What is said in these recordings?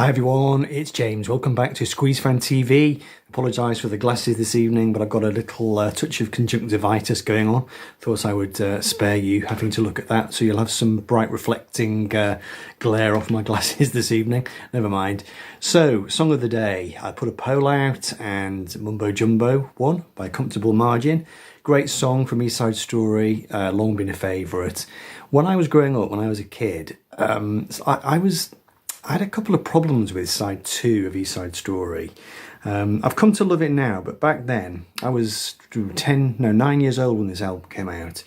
Hi everyone, it's James. Welcome back to Squeeze Fan TV. Apologise for the glasses this evening, but I've got a little touch of conjunctivitis going on. Thought I would spare you having to look at that, so you'll have some bright reflecting glare off my glasses this evening. Never mind. So, song of the day. I put a poll out and Mumbo Jumbo won by a comfortable margin. Great song from East Side Story, long been a favourite. When I was growing up, when I was a kid, I had a couple of problems with side 2 of East Side Story. I've come to love it now, but back then I was 9 years old when this album came out,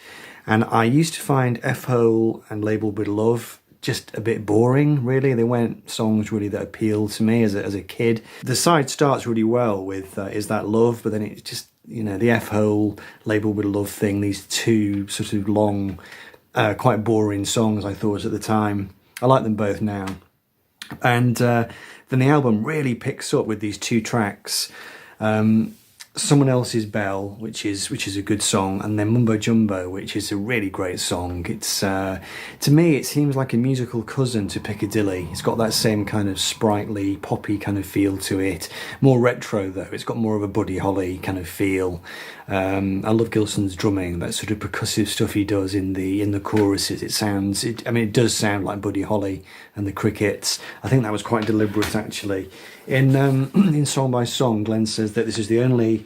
and I used to find F-Hole and Labeled with Love just a bit boring, really. They weren't songs really that appealed to me as a kid. The side starts really well with Is That Love, but then it's just, the F-Hole, Labeled with Love thing, these two sort of long, quite boring songs I thought at the time. I like them both now. And then the album really picks up with these two tracks, Someone Else's Bell, which is a good song, and then Mumbo Jumbo, which is a really great song. It's to me, it seems like a musical cousin to Piccadilly. It's got that same kind of sprightly, poppy kind of feel to it. More retro though. It's got more of a Buddy Holly kind of feel. I love Gilson's drumming, that sort of percussive stuff he does in the choruses. It does sound like Buddy Holly and the Crickets. I think that was quite deliberate actually. In Song by Song, Glenn says that this is the only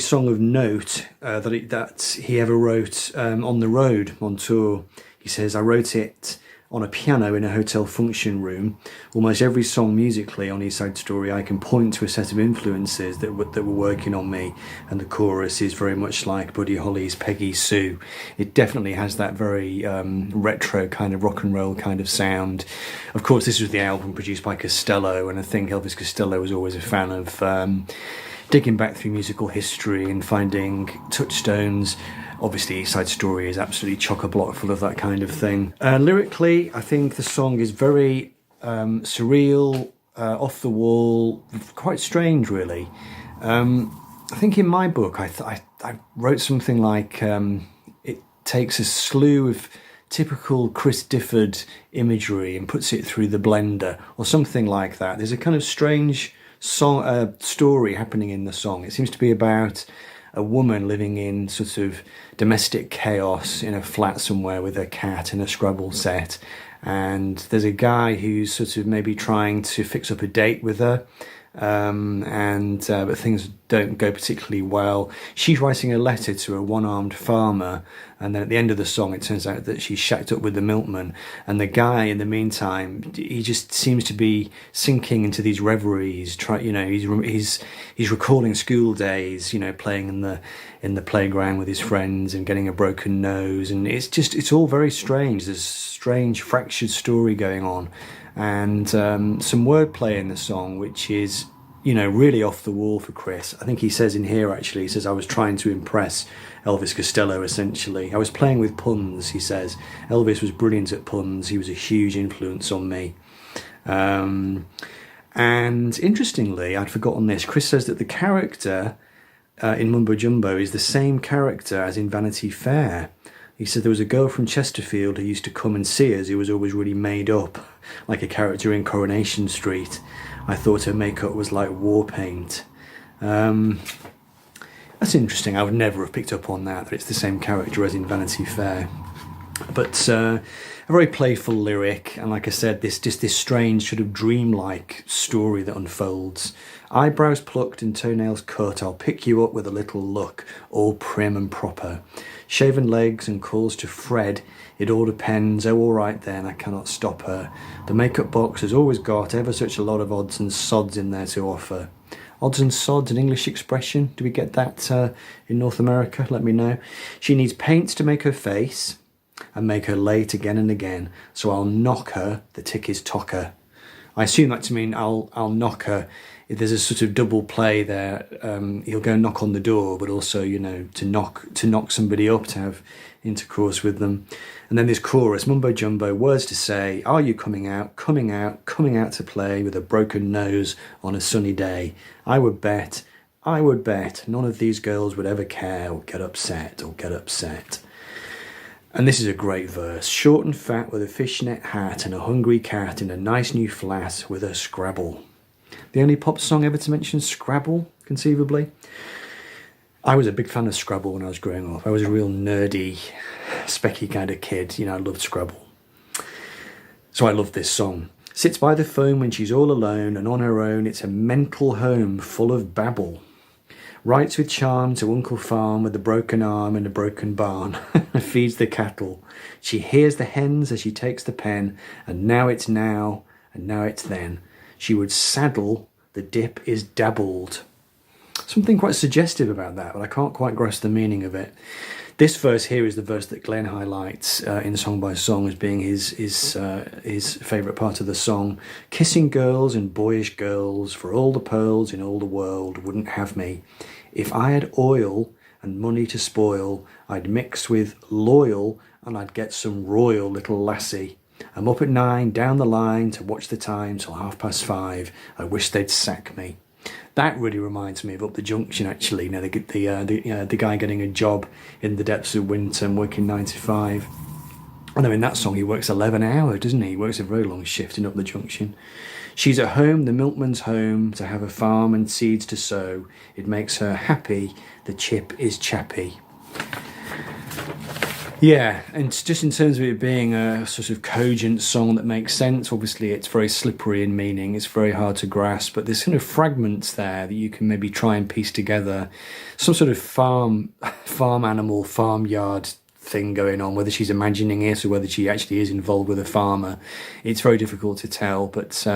song of note that he ever wrote on the road, on tour. He says, I wrote it on a piano in a hotel function room. Almost every song musically on East Side Story, I can point to a set of influences that were working on me, and the chorus is very much like Buddy Holly's Peggy Sue. It definitely has that very retro kind of rock and roll kind of sound. Of course, this was the album produced by Costello, and I think Elvis Costello was always a fan of digging back through musical history and finding touchstones. Obviously, East Side Story is absolutely chock-a-block full of that kind of thing. Lyrically, I think the song is very surreal, off the wall, quite strange, really. I think in my book, I wrote something like it takes a slew of typical Chris Difford imagery and puts it through the blender, or something like that. There's a kind of strange story happening in the song. It seems to be about a woman living in sort of domestic chaos in a flat somewhere with a cat and a Scrabble set, and there's a guy who's sort of maybe trying to fix up a date with her, but things don't go particularly well. She's writing a letter to a one-armed farmer, and then at the end of the song it turns out that she's shacked up with the milkman, and the guy in the meantime, he just seems to be sinking into these reveries. He's recalling school days, playing in the playground with his friends and getting a broken nose, and it's all very strange. There's a strange fractured story going on, and some wordplay in the song which is really off the wall for Chris. I think he says in here, actually, he says, I was trying to impress Elvis Costello, essentially. I was playing with puns, he says. Elvis was brilliant at puns. He was a huge influence on me. And interestingly, I'd forgotten this, Chris says that the character in Mumbo Jumbo is the same character as in Vanity Fair. He said there was a girl from Chesterfield who used to come and see us who was always really made up, like a character in Coronation Street. I thought her makeup was like war paint. That's interesting. I would never have picked up on that it's the same character as in Vanity Fair. But a very playful lyric, and like I said, this strange sort of dreamlike story that unfolds. Eyebrows plucked and toenails cut, I'll pick you up with a little look, all prim and proper. Shaven legs and calls to Fred, it all depends, oh all right then, I cannot stop her. The makeup box has always got ever such a lot of odds and sods in there to offer. Odds and sods, an English expression? Do we get that in North America? Let me know. She needs paints to make her face and make her late again and again, so I'll knock her, the tick is tocker. I assume that to mean I'll knock her. There's a sort of double play there. He'll go knock on the door, but also, to knock somebody up, to have intercourse with them. And then this chorus, Mumbo Jumbo, words to say, are you coming out to play with a broken nose on a sunny day? I would bet none of these girls would ever care or get upset. And this is a great verse. Short and fat with a fishnet hat and a hungry cat in a nice new flat with a Scrabble. The only pop song ever to mention Scrabble, conceivably. I was a big fan of Scrabble when I was growing up. I was a real nerdy, specky kind of kid. You know, I loved Scrabble. So I loved this song. Sits by the phone when she's all alone and on her own. It's a mental home full of babble. Writes with charm to Uncle Farm with a broken arm and a broken barn. Feeds the cattle. She hears the hens as she takes the pen. And now it's now, and now it's then. She would saddle, the dip is dabbled. Something quite suggestive about that, but I can't quite grasp the meaning of it. This verse here is the verse that Glenn highlights in Song by Song as being his favourite part of the song. Kissing girls and boyish girls, for all the pearls in all the world wouldn't have me. If I had oil and money to spoil, I'd mix with loyal and I'd get some royal little lassie. I'm up at 9, down the line to watch the time till 5:30. I wish they'd sack me. That really reminds me of Up the Junction, actually. You know, the guy getting a job in the depths of winter and working 9 to 5. I know in that song he works 11 hours, doesn't he? He works a very long shift in Up the Junction. She's at home, the milkman's home, to have a farm and seeds to sow. It makes her happy, the chip is chappy. Yeah, and just in terms of it being a sort of cogent song that makes sense, obviously it's very slippery in meaning, it's very hard to grasp, but there's kind of fragments there that you can maybe try and piece together. Some sort of farm animal, farmyard thing going on, whether she's imagining it or whether she actually is involved with a farmer. It's very difficult to tell, but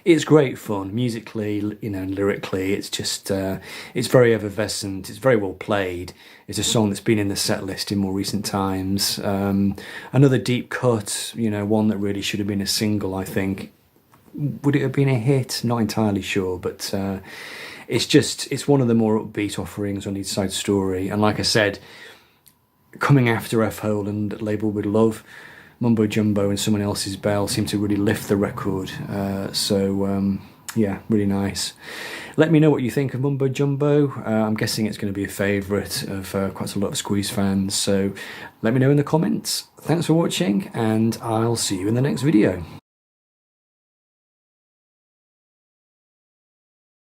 it's great fun musically, you know, and lyrically. It's just it's very effervescent, it's very well played. It's a song that's been in the set list in more recent times. Another deep cut, you know, one that really should have been a single, I think. Would it have been a hit? Not entirely sure, but it's one of the more upbeat offerings on East Side Story. And like I said, coming after F. Holland, labelled with love, Mumbo Jumbo and Someone Else's Bell seem to really lift the record. Yeah, really nice. Let me know what you think of Mumbo Jumbo. I'm guessing it's going to be a favourite of quite a lot of Squeeze fans. So let me know in the comments. Thanks for watching, and I'll see you in the next video.